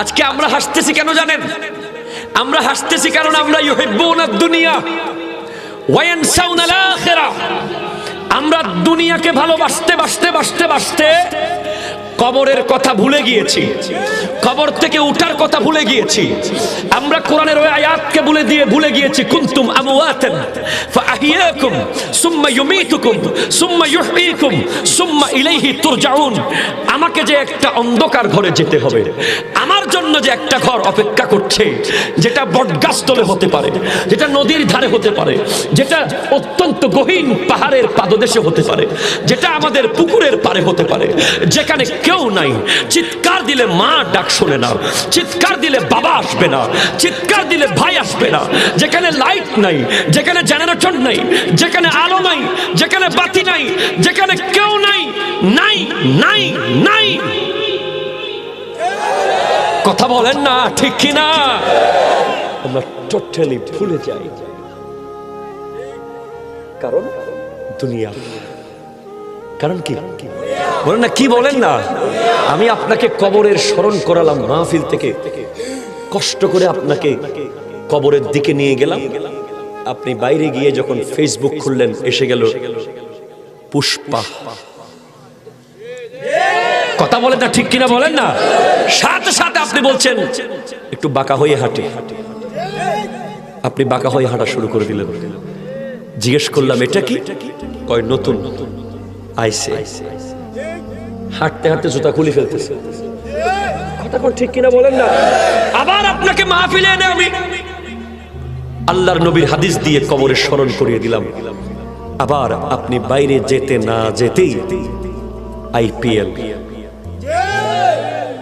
আজকে আমরা হাসতেছি কেন জানেন? আমরা হাসতেছি কারণ আমরা ইউহিব্বুনাদ দুনিয়া ওয়া ইয়ানসাউনাল আখিরাহ। আমরা দুনিয়াকে ভালোবাসতে বাসতে বাসতে বাসতে কবরের কথা ভুলে গিয়েছি, কবর থেকে উঠার কথা ভুলে গিয়েছি। আমরা কোরআনের ওই আয়াতকে ভুলে গিয়েছি, কুনতুম আমওয়াতান ফাআহিয়াকুম সুম্মা ইউমীতুকুম সুম্মা ইউহয়ীকুম সুম্মা ইলাইহি তুরজাউন। আমাকে যে একটা অন্ধকার ঘরে যেতে হবে, আমার জন্য যে একটা ঘর অপেক্ষা করছে, যেটা বটগাছতলে হতে পারে, যেটা নদীর ধারে হতে পারে, যেটা অত্যন্ত গহীন পাহাড়ের পাদদেশে হতে পারে, যেটা আমাদের পুকুরের পারে হতে পারে, যেখানে কেউ নাই। চিৎকার দিলে মা ডাক শোনে না, চিৎকার দিলে বাবা আসবে না, চিৎকার দিলে ভাই আসবে না। যেখানে লাইট নাই, যেখানে জেনারেটর নাই, যেখানে আলো নাই, যেখানে বাতি নাই, যেখানে কেউ নাই, নাই নাই নাই। কথা বলেন না, ঠিক কিনা? আমরা টোটালি ভুলে যাই, কারণ দুনিয়া। কারণ কি বলেন না? কি বলেন না? আমি আপনাকে কবরের স্মরণ করালাম মাহফিল থেকে, কষ্ট করে আপনাকে কবরের দিকে নিয়ে গেলাম। আপনি বাইরে গিয়ে যখন ফেসবুক খুললেন, এসে গেল পুষ্পা। কথা বলেন না, ঠিক কিনা বলেন না? সাথে সাথে আপনি বলছেন একটু বাঁকা হয়ে হাঁটি। আপনি বাঁকা হয়ে হাঁটা শুরু করে দিলেন। জিজ্ঞেস করলাম এটা কি? কয় নতুন আইছে। হাঁটতে হাঁটতে জুতা খুলে ফেলতেছে। কথা কোন ঠিক কিনা বলেন না? আবার আপনাকে মাহফিলে এনে আমি আল্লাহর নবীর হাদিস দিয়ে কবরের স্মরণ করিয়ে দিলাম। আবার আপনি বাইরে যেতে না যেতেই আইপিএল।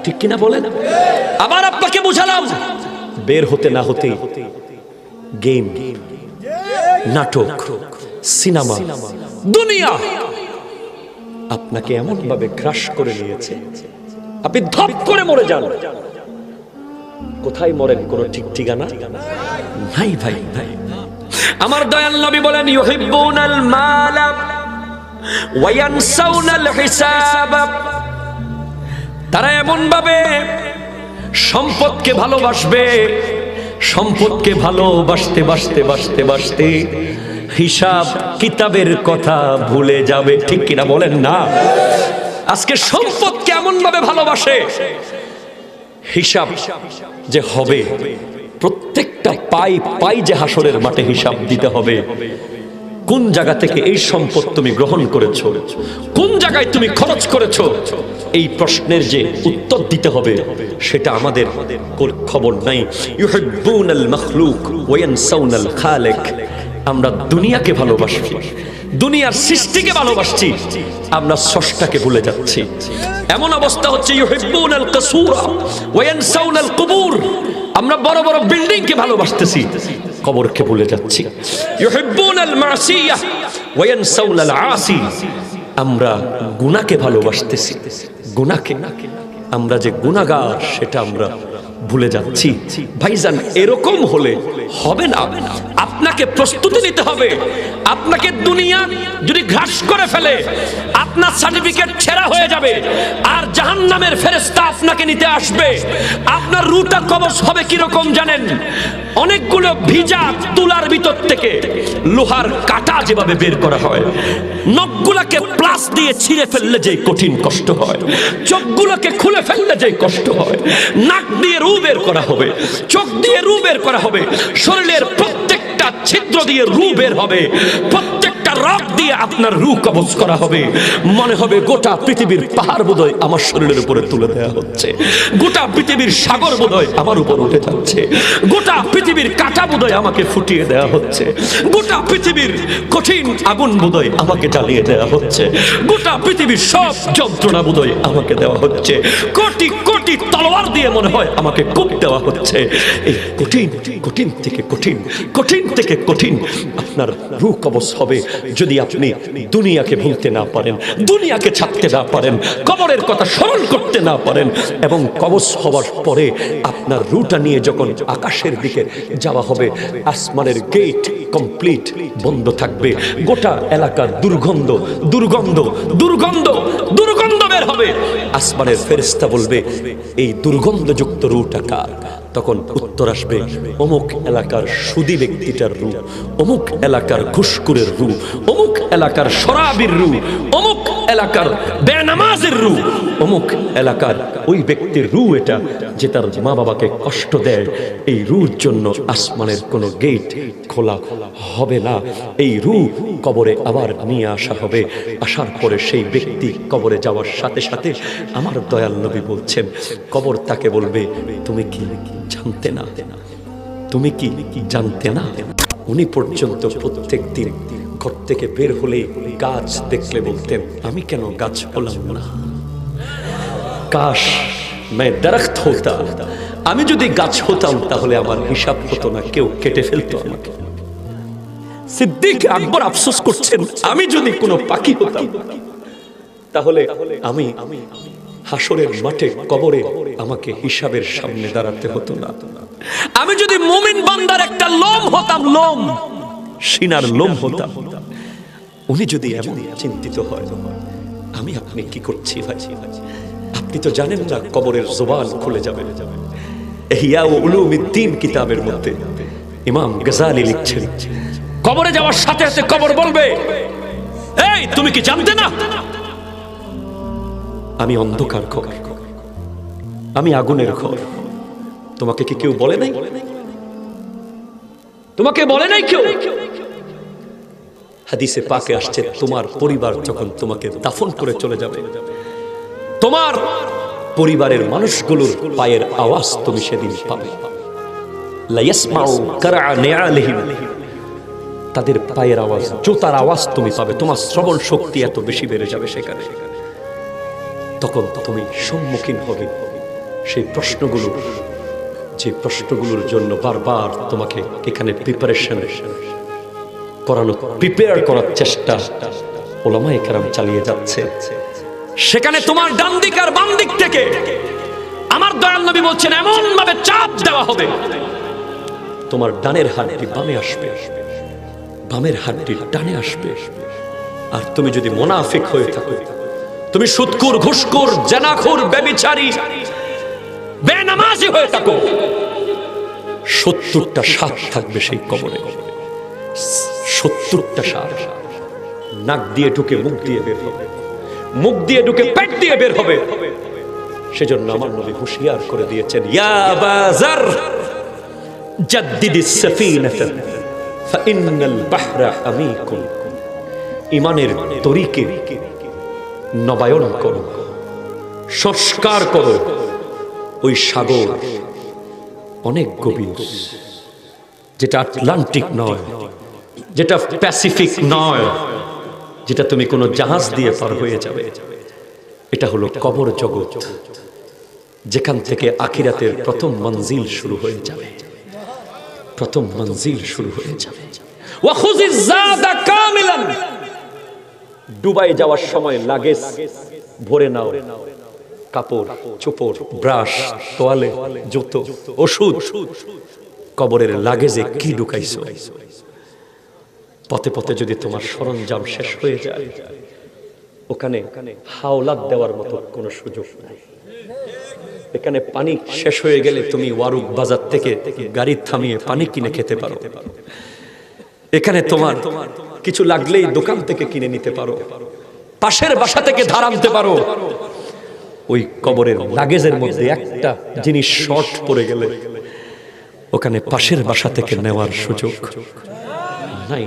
ঠিক কিনা বলেন? আবার আপনাকে বুঝালাম বের হতে না হতেই গেম, নাটক, সিনেমা, দুনিয়া আপনাকে এমন ভাবে গ্রাস করে নিয়েছে, আপনি ধপ করে মরে যান। কোথায় মরেন কোনো ঠিক ঠিকানা নাই ভাই, ভাই। আমার দয়াল নবী বলেন ইউহিব্বুনাল মালা ওয়া ইয়ানসাউনাল হিসাব। তারা এমন ভাবে সম্পদকে ভালোবাসবে, সম্পদকে ভালোবাসতে বাসতে বাসতে বাসতে হিসাব কিতাবের কথা ভুলে যাবে। ঠিক কিনা বলেন না? আজকে সম্পদকে এমন ভাবে ভালোবাসে, হিসাব যে হবে, প্রত্যেকটা পাই পাই যে হাসরের মাঠে হিসাব দিতে হবে। কোন জায়গা থেকে এই সম্পদ তুমি গ্রহণ করেছো, কোন জায়গায় তুমি খরচ করেছো, এই প্রশ্নের যে উত্তর দিতে হবে সেটা আমাদের খবর নাই। ইউহিব্বুনাল মাখলুক ওয়া ইয়ানসাউনাল খালিক। আমরা দুনিয়াকে ভালোবাসি, দুনিয়ার সৃষ্টিকে ভালোবাসছি, আমরা স্রষ্টাকে ভুলে যাচ্ছি। এমন অবস্থা হচ্ছে ইউহিব্বুনাল কাসুরা ওয়া ইয়ানসাউনাল কুবুর। আমরা বড় বড় বিল্ডিং কে ভালোবাসতেছি, কবরকে ভুলে যাচ্ছি। ইউহিব্বুনাল মাসিয়াহ ওয়া ইয়ানসাউনাল আসি। আমরা গুনাহকে ভালোবাসতেছি, গুনাহকে। আমরা যে গুনাহগার সেটা আমরা ভুলে যাচ্ছি। ভাইজান, এরকম হলে হবে না। আপনাকে প্রস্তুতি নিতে হবে। আপনাকে দুনিয়া যদি গ্রাস করে ফেলে, আপনার সার্টিফিকেট ছেঁড়া হয়ে যাবে, আর জাহান্নামের ফেরেশতা আপনাকে নিতে আসবে। আপনার রুটা কবজ হবে কিরকম জানেন? অনেকগুলো ভিজা তুলার ভিতর থেকে লোহার কাটা যেভাবে বের করা হয়, নখগুলোকে প্লাস দিয়ে ছিঁড়ে ফেললে যে কঠিন কষ্ট হয়, চোখগুলোকে খুলে ফেললে যে কষ্ট হয়, নাক দিয়ে রু বের করা হবে, চোখ দিয়ে রু বের করা হবে, শরীরের প্রত্যেকটা ছিদ্র দিয়ে রু বের হবে, প্রত্যেকটা রগ দিয়ে আপনার রু কবজ করা হবে। মনে হবে গোটা পৃথিবীর পাহাড় বোধহয় আমার শরীরের উপরে তুলে দেওয়া হচ্ছে, গোটা পৃথিবীর সাগর বোধহয় আমার উপর উঠে যাচ্ছে, গোটা পৃথিবীর কাঁটা বোধহয় আমাকে ফুটিয়ে দেওয়া হচ্ছে, গোটা পৃথিবীর কঠিন আগুন বোধহয় আমাকে জ্বালিয়ে দেওয়া হচ্ছে, গোটা পৃথিবীর সব যন্ত্রণা বোধহয় আমাকে দেওয়া হচ্ছে, কোটি কোটি তলোয়ার দিয়ে মনে হয় আমাকে কূপ দেওয়া হচ্ছে। এই কঠিন কঠিন থেকে কঠিন, কঠিন থেকে কঠিন আপনার রূহ কবজ হবে যদি আপনি দুনিয়াকে ভুলতে না পারেন, দুনিয়াকে ছাড়তে না পারেন, কবরের কথা স্মরণ করতে না পারেন। এবং কবজ হওয়ার পরে আপনার রূহটা নিয়ে যখন আকাশের দিকে যাওয়া হবে, আসমানের গেট কমপ্লিট বন্ধ থাকবে। গোটা এলাকার দুর্গন্ধ দুর্গন্ধ দুর্গন্ধ দুর্গন্ধ বের হবে। আসমানের ফেরেশতা বলবে, এই দুর্গন্ধযুক্ত রূহটা কার? তখন উত্তর আসবে, অমুক এলাকার সুদী ব্যক্তিটার রূহ, অমুক এলাকার ঘুষখোরের রূহ, অমুক এলাকার শরাবির রূহ, অমুক এলাকার বেনামাজের রূহ, অমুক এলাকার ওই ব্যক্তির রূহ এটা, যে তার মা বাবাকে কষ্ট দেয়। এই রূহের জন্য আসমানের কোনো গেট খোলা হবে না। এই রূহ কবরে আবার নিয়ে আসা হবে। আসার পরে সেই ব্যক্তি কবরে যাওয়ার সাথে সাথে আমার দয়াল নবী বলছেন, কবর তাকে বলবে, তুমি কি জানতে না? তুমি কি জানতে না? উনি পর্যন্ত প্রত্যেক দিন ঘর থেকে বের হলে গাছ দেখলে বলতেন, আমি কেন গাছ হলাম না? কাশ मैं दरख्त होता, আমি যদি গাছ হতাম তাহলে আমার হিসাব হতো না, কেউ কেটে ফেলতো আমাকে। সিদ্দিক আকবর আফসোস করছেন, আমি যদি কোনো পাখি হতাম তাহলে আমি হাসরের মাঠে কবরে আমাকে হিসাবের সামনে দাঁড়াতে হতো না। আমি যদি মুমিন বান্দার একটা লোম হতাম, লোম সিনার লোম হতাম। উনি যদি এমন চিন্তিত হয়, আমি আপনি কি করছি ভাই? আপনি তো জানেন না কবরের জবান খুলে যাবে। ইহয়া উলুমিদ্দিন কিতাবের মধ্যে ইমাম গজালি লিখছেন, কবরে যাওয়ার সাথে সাথে কবর বলবে, এই তুমি কি জানতে না আমি অন্ধকার ঘর, আমি আগুনের ঘর? তোমাকে কি কেউ বলে নাই? তোমাকে বলে নাই কেউ? হাদিসে পাকে আসছে, তোমার পরিবার যখন তোমাকে দাফন করে চলে যাবে, তোমার পরিবারের মানুষগুলোর পায়ের আওয়াজ তুমি সেদিন পাবে। লা ইয়াসমাউ কারআ নিআলিহিম, তাদের পায়ের আওয়াজ, জুতার আওয়াজ তুমি পাবে। তোমার শ্রবণ শক্তি এত বেশি বেড়ে যাবে সেখানে। তখন তুমি সম্মুখীন হবে সেই প্রশ্নগুলো, যে প্রশ্নগুলোর জন্য বারবার তোমাকে এখানে প্রিপারেশন করানো, প্রিপেয়ার করার চেষ্টা উলামায়ে কেরাম চালিয়ে যাচ্ছে। সেখানে তোমার ডান দিক আর বাম দিক থেকে আমার দয়াল নবী বলছেন, এমন ভাবে চাপ দেওয়া হবে, তোমার ডানের হাড্ডি বামে আসবে, বামের হাড্ডি ডানে আসবে। আর তুমি যদি মুনাফিক হয়ে থাকো, তুমি সুদখোর, ঘুষখোর, জানাখোর, ব্যভিচারী, বেনামাজি হয়ে থাকো, 70টা সাপ থাকবে সেই কবরে। 70টা সাপ নাক দিয়ে ঢুকে মুখ দিয়ে বের হবে, মুখ দিয়ে ঢুকে পেট দিয়ে বের হবে। সেজন্য আমার নবী হুঁশিয়ার করে দিয়েছেন, ইয়া আবা যার জাদ্দিদিস সাফিনাতা ফাইন্নাল বাহরা আমিকুন, ঈমানের তরিকে নবায়ন করো, সংস্কার করো। ওই সাগর অনেক গভীর, যেটা আটলান্টিক নয়, যেটা প্যাসিফিক নয়, যেটা তুমি কোনো জাহাজ দিয়ে পার হয়ে যাবে। এটা হলো কবর জগৎ, যেখান থেকে আখিরাতের প্রথম মঞ্জিল শুরু হয়ে যাবে, প্রথম মঞ্জিল শুরু হয়ে যাবে। ওয়া খুযিজ যাদা কামিলান, দুবাই যাওয়ার সময় লাগেজ ভরে নাও, কাপড় চোপড়, ব্রাশ, তোয়ালে, জুতো, ওষুধ। কবরের লাগেজে কি ঢুকাইছো? পথে পথে যদি তোমার সরঞ্জাম শেষ হয়ে যায়, ওখানে হাওলাত দেওয়ার মতো কোনো সুযোগ নাই। এখানে পানি শেষ হয়ে গেলে তুমি ওয়ারুক বাজার থেকে গাড়ি থামিয়ে পানি কিনে খেতে পারো। এখানে তোমার কিছু লাগলেই দোকান থেকে কিনে নিতে পারো, পাশের বাসা থেকে ধার আনতে পারো। ওই কবরের লাগেজের মধ্যে একটা জিনিস শর্ট পড়ে গেলে ওখানে পাশের বাসা থেকে নেওয়ার সুযোগ নাই।